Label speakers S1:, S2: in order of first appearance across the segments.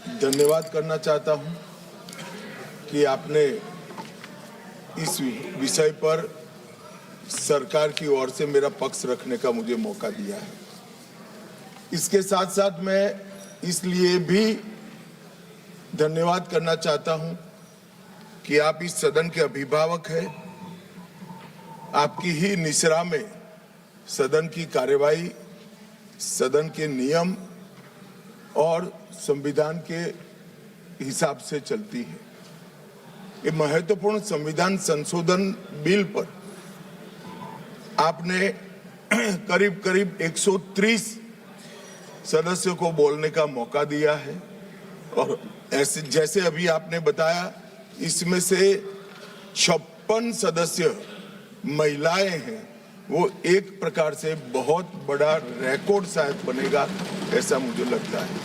S1: धन्यवाद करना चाहता हूं कि आपने इस विषय पर सरकार की ओर से मेरा पक्ष रखने का मुझे मौका दिया है। इसके साथ साथ मैं इसलिए भी धन्यवाद करना चाहता हूं कि आप इस सदन के अभिभावक हैं। आपकी ही निसरा में सदन की कार्यवाही, सदन के नियम और संविधान के हिसाब से चलती है। ये महत्वपूर्ण संविधान संशोधन बिल पर आपने करीब करीब 130 सदस्यों को बोलने का मौका दिया है और ऐसे जैसे अभी आपने बताया, इसमें से 56 सदस्य महिलाएं हैं। वो एक प्रकार से बहुत बड़ा रिकॉर्ड शायद बनेगा, ऐसा मुझे लगता है।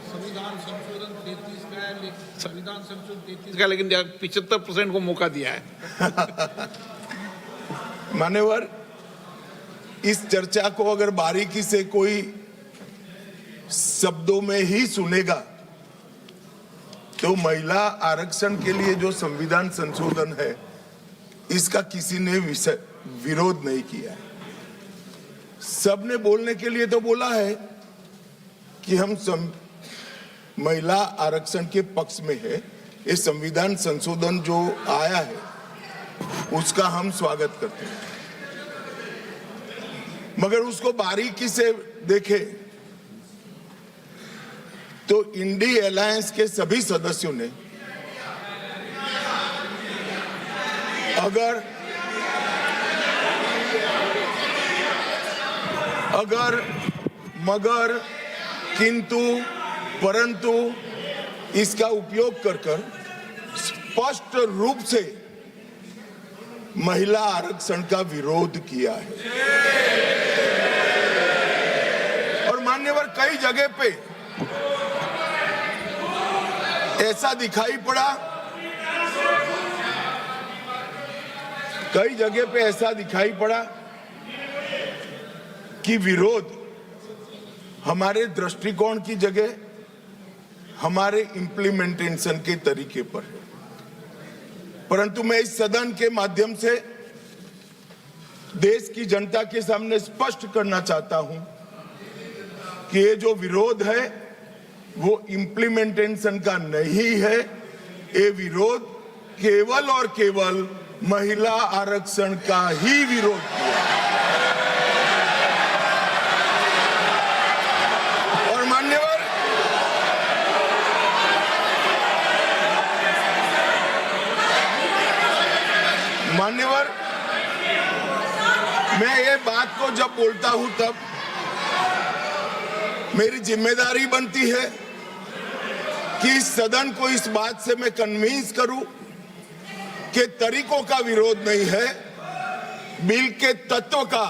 S2: संविधान संशोधन 33 का है, संविधान संशोधन 33 का, लेकिन 75% को मौका दिया है।
S1: मान्यवर, इस चर्चा को अगर बारीकी से कोई शब्दों में ही सुनेगा तो महिला आरक्षण के लिए जो संविधान संशोधन है, इसका किसी ने विरोध नहीं किया है। सबने बोलने के लिए तो बोला है कि हम महिला आरक्षण के पक्ष में है। ये संविधान संशोधन जो आया है उसका हम स्वागत करते हैं, मगर उसको बारीकी से देखें तो इंडी अलायंस के सभी सदस्यों ने अगर मगर किंतु परंतु इसका उपयोग कर स्पष्ट रूप से महिला आरक्षण का विरोध किया है। और मान्यवर, कई जगह पे ऐसा दिखाई पड़ा, कि विरोध हमारे दृष्टिकोण की जगह हमारे इम्प्लीमेंटेशन के तरीके पर है। परंतु मैं इस सदन के माध्यम से देश की जनता के सामने स्पष्ट करना चाहता हूं कि ये जो विरोध है वो इम्प्लीमेंटेशन का नहीं है। ये विरोध केवल और केवल महिला आरक्षण का ही विरोध है। और मान्यवर, मैं ये बात को जब बोलता हूं तब मेरी जिम्मेदारी बनती है कि इस सदन को इस बात से मैं कन्विंस करूं कि तरीकों का विरोध नहीं है, बिल के तत्व का,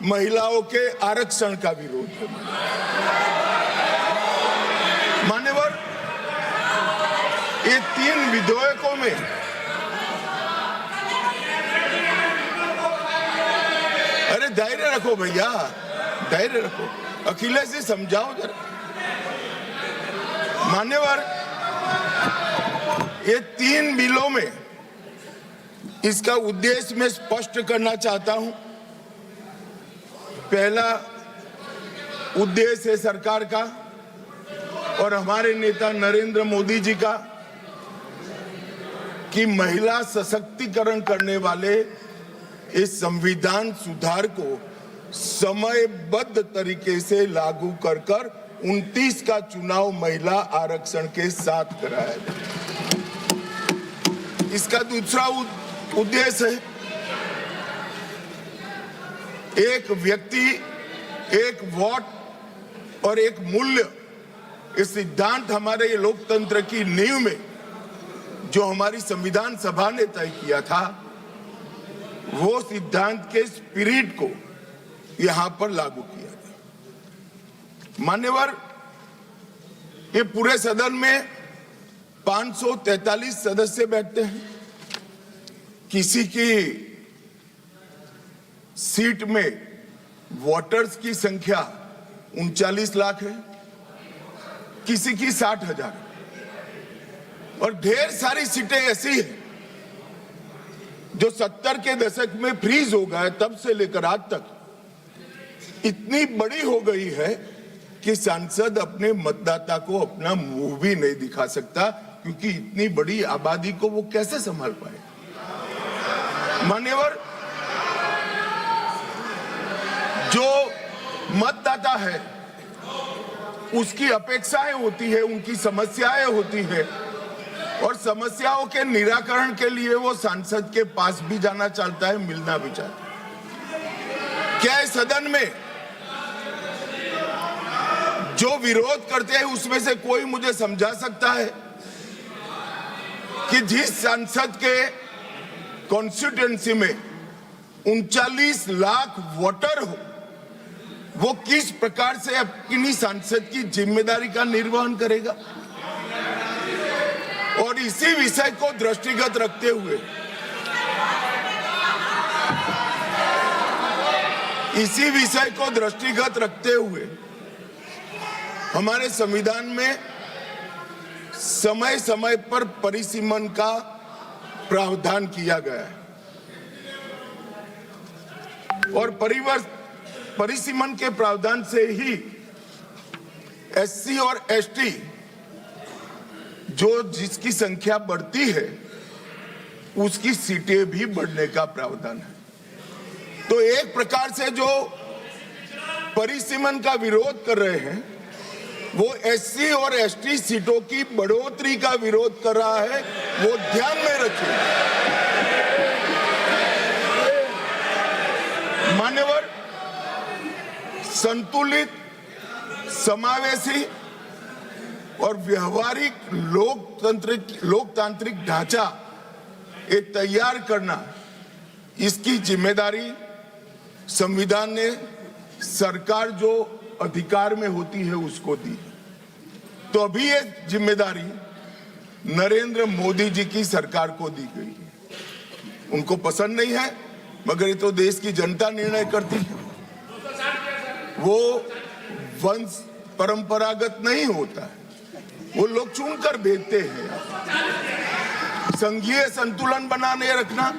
S1: महिलाओं के आरक्षण का विरोध है। मान्यवर, ये 3 विधेयकों में अरे धैर्य रखो भैया, धैर्य रखो, अखिलेश जी समझाओ जरा। मान्यवर, ये 3 बिलों में इसका उद्देश्य मैं स्पष्ट करना चाहता हूं। पहला उद्देश्य है सरकार का और हमारे नेता नरेंद्र मोदी जी का कि महिला सशक्तिकरण करने वाले इस संविधान सुधार को समयबद्ध तरीके से लागू कर 29 का चुनाव महिला आरक्षण के साथ कराया जाए। इसका दूसरा उद्देश्य है एक व्यक्ति एक वोट और एक मूल्य, इस सिद्धांत हमारे लोकतंत्र की नींव में जो हमारी संविधान सभा ने तय किया था, वो सिद्धांत के स्पिरिट को यहां पर लागू किया गया। मान्यवर, ये पूरे सदन में 543 सदस्य बैठते हैं। किसी की सीट में वोटर्स की संख्या 39 लाख है, किसी की 60,000 और ढेर सारी सीटें ऐसी हैं जो 70 के दशक में फ्रीज हो गए, तब से लेकर आज तक इतनी बड़ी हो गई है कि सांसद अपने मतदाता को अपना मुंह भी नहीं दिखा सकता, क्योंकि इतनी बड़ी आबादी को वो कैसे संभाल पाए। मान्यवर, जो मतदाता है उसकी अपेक्षाएं होती है, उनकी समस्याएं होती है, और समस्याओं के निराकरण के लिए वो सांसद के पास भी जाना चाहता है, मिलना भी चाहता है। क्या इस सदन में जो विरोध करते हैं उसमें से कोई मुझे समझा सकता है कि जिस सांसद के कॉन्स्टिट्यूएंसी में 39 लाख वोटर हो, वो किस प्रकार से अपनी सांसद की जिम्मेदारी का निर्वहन करेगा? और इसी विषय को दृष्टिगत रखते हुए हमारे संविधान में समय समय पर परिसीमन का प्रावधान किया गया है, और परिसीमन के प्रावधान से ही एससी और एसटी जो जिसकी संख्या बढ़ती है उसकी सीटें भी बढ़ने का प्रावधान है। तो एक प्रकार से जो परिसीमन का विरोध कर रहे हैं वो एससी और एसटी सीटों की बढ़ोतरी का विरोध कर रहा है, वो ध्यान में रखिए। मान्यवर, संतुलित, समावेशी और व्यवहारिक लोकतांत्रिक ढांचा ये तैयार करना, इसकी जिम्मेदारी संविधान ने सरकार जो अधिकार में होती है उसको दी। तो अभी ये जिम्मेदारी नरेंद्र मोदी जी की सरकार को दी गई है। उनको पसंद नहीं है, मगर ये तो देश की जनता निर्णय करती है। वो वंश परंपरागत नहीं होता है, वो लोग चुनकर भेजते हैं। संघीय संतुलन बनाने रखना,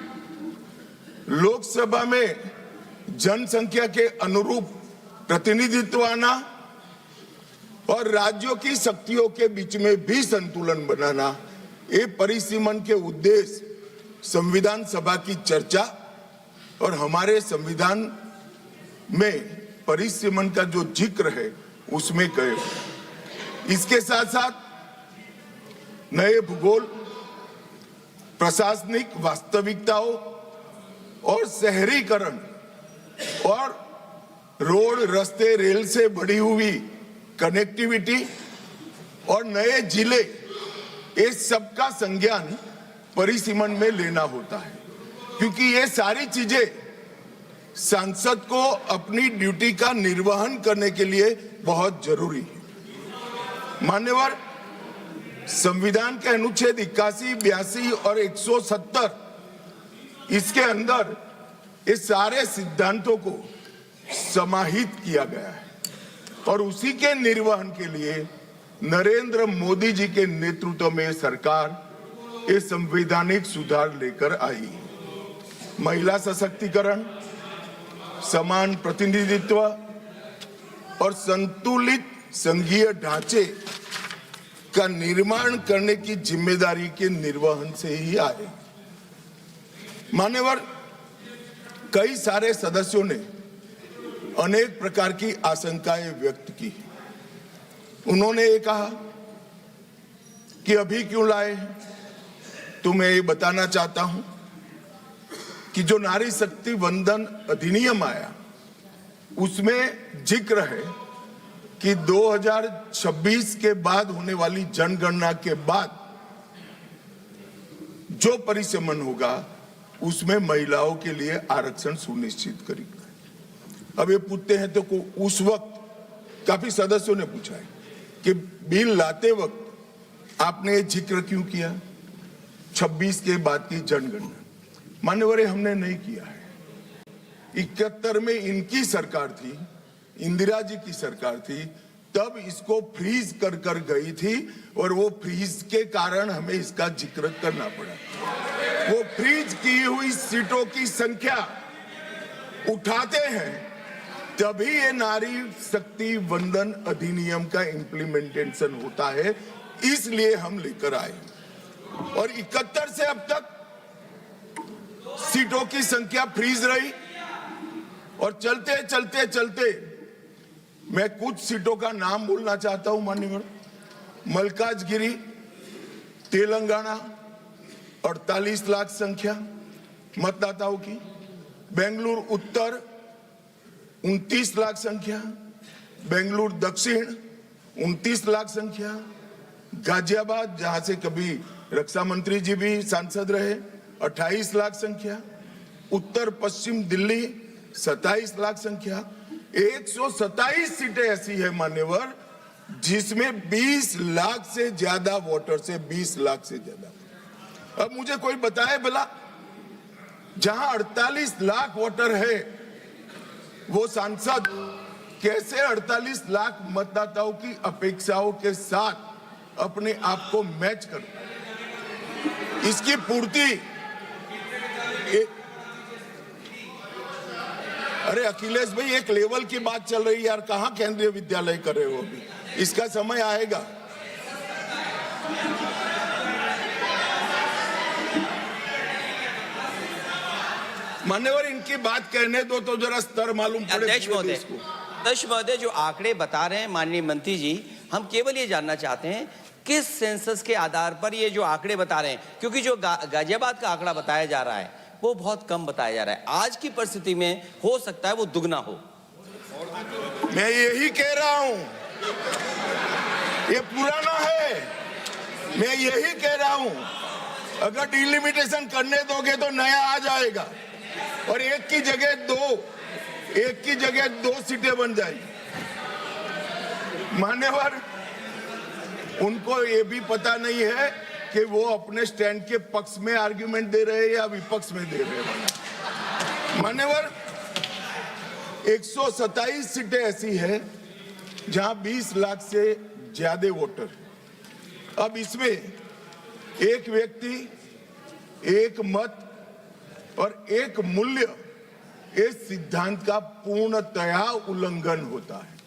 S1: लोकसभा में जनसंख्या के अनुरूप प्रतिनिधित्व आना और राज्यों की शक्तियों के बीच में भी संतुलन बनाना, ये परिसीमन के उद्देश्य संविधान सभा की चर्चा और हमारे संविधान में परिसीमन का जो जिक्र है उसमें कहे। इसके साथ साथ नए भूगोल, प्रशासनिक वास्तविकताओं और शहरीकरण और रोड, रास्ते, रेल से बढ़ी हुई कनेक्टिविटी और नए जिले, ये सबका संज्ञान परिसीमन में लेना होता है, क्योंकि ये सारी चीजें सांसद को अपनी ड्यूटी का निर्वहन करने के लिए बहुत जरूरी है। मान्यवर, संविधान के अनुच्छेद 81, 82 और 170 इसके अंदर ये सारे सिद्धांतों को समाहित किया गया है, और उसी के निर्वहन के लिए नरेंद्र मोदी जी के नेतृत्व में सरकार ये संवैधानिक सुधार लेकर आई। महिला सशक्तिकरण, समान प्रतिनिधित्व और संतुलित संघीय ढांचे का निर्माण करने की जिम्मेदारी के निर्वहन से ही आए। मान्यवर, कई सारे सदस्यों ने अनेक प्रकार की आशंकाएं व्यक्त की। उन्होंने ये कहा कि अभी क्यों लाए, तो मैं ये बताना चाहता हूं कि जो नारी शक्ति वंदन अधिनियम आया उसमें जिक्र है कि 2026 के बाद होने वाली जनगणना के बाद जो परिसीमन होगा उसमें महिलाओं के लिए आरक्षण सुनिश्चित करेगा। अब ये पूछते हैं तो उस वक्त काफी सदस्यों ने पूछा है कि बिल लाते वक्त आपने ये जिक्र क्यों किया 26 के बाद की जनगणना। मान्यवर, हमने नहीं किया है। 71 में इनकी सरकार थी, इंदिरा जी की सरकार थी, तब इसको फ्रीज कर कर गई थी और वो फ्रीज के कारण हमें इसका जिक्र करना पड़ा। वो फ्रीज की हुई सीटों की संख्या उठाते हैं तभी ये नारी शक्ति वंदन अधिनियम का इम्प्लीमेंटेशन होता है, इसलिए हम लेकर आए। और 71 से अब तक सीटों की संख्या फ्रीज रही और चलते चलते चलते मैं कुछ सीटों का नाम बोलना चाहता हूं माननीय। मलकाजगिरी तेलंगाना 48 लाख संख्या मतदाताओं की, बेंगलुरु उत्तर 29 लाख संख्या, बेंगलुरु दक्षिण 29 लाख संख्या, गाजियाबाद जहां से कभी रक्षा मंत्री जी भी सांसद रहे 28 लाख संख्या, उत्तर पश्चिम दिल्ली 27 लाख संख्या। 127 सीटें ऐसी है मान्यवर जिसमें 20 लाख से ज्यादा वोटर्स है, 20 लाख से ज्यादा। अब मुझे कोई बताए भला, जहां 48 लाख वोटर है वो सांसद कैसे 48 लाख मतदाताओं की अपेक्षाओं के साथ अपने आप को मैच करता है? इसकी पूर्ति अरे अखिलेश भाई, एक लेवल की बात चल रही है यार, कहां केंद्रीय विद्यालय कर रहे हो अभी? इसका समय आएगा। मान्यवर, इनकी बात कहने दो तो जरा स्तर मालूम पड़े।
S3: अध्यक्ष महोदय, जो आंकड़े बता रहे हैं माननीय मंत्री जी, हम केवल ये जानना चाहते हैं किस सेंसस के आधार पर ये जो आंकड़े बता रहे हैं, क्योंकि जो गाजियाबाद का आंकड़ा बताया जा रहा है वो बहुत कम बताया जा रहा है। आज की परिस्थिति में हो सकता है वो दुगना हो।
S1: मैं यही कह रहा हूं, ये पुराना है। मैं यही कह रहा हूं, अगर डिलिमिटेशन करने दोगे तो नया आ जाएगा और एक की जगह दो सीटें बन जाएगी। मान्यवर, उनको ये भी पता नहीं है कि वो अपने स्टैंड के पक्ष में आर्ग्यूमेंट दे रहे हैं या विपक्ष में दे रहे हैं। मान्यवर, 127 सीटें ऐसी है जहां 20 लाख से ज्यादा वोटर। अब इसमें एक व्यक्ति, एक मत और एक मूल्य, इस सिद्धांत का पूर्णतया उल्लंघन होता है।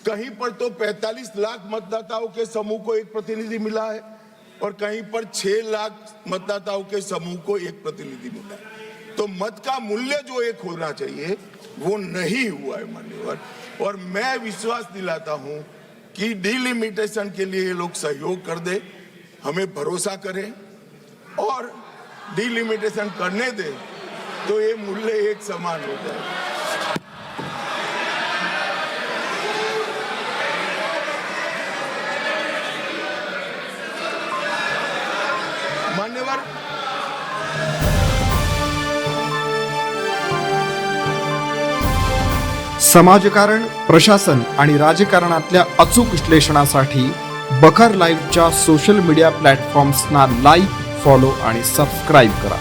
S1: कहीं पर तो 45 लाख मतदाताओं के समूह को एक प्रतिनिधि मिला है और कहीं पर 6 लाख मतदाताओं के समूह को एक प्रतिनिधि मिला है। तो मत का मूल्य जो एक होना चाहिए वो नहीं हुआ है मान्यवर। और मैं विश्वास दिलाता हूं कि डिलिमिटेशन के लिए ये लोग सहयोग कर दे, हमें भरोसा करें और डिलिमिटेशन करने दे तो ये मूल्य एक समान हो जाए। मान्यवर,
S4: समाजकारण, प्रशासन आणि राजकारणातल्या अचूक विश्लेषणासाठी बखर लाईव्हच्या सोशल मीडिया प्लॅटफॉर्म्सना लाईक, फॉलो आणि सबस्क्राईब करा.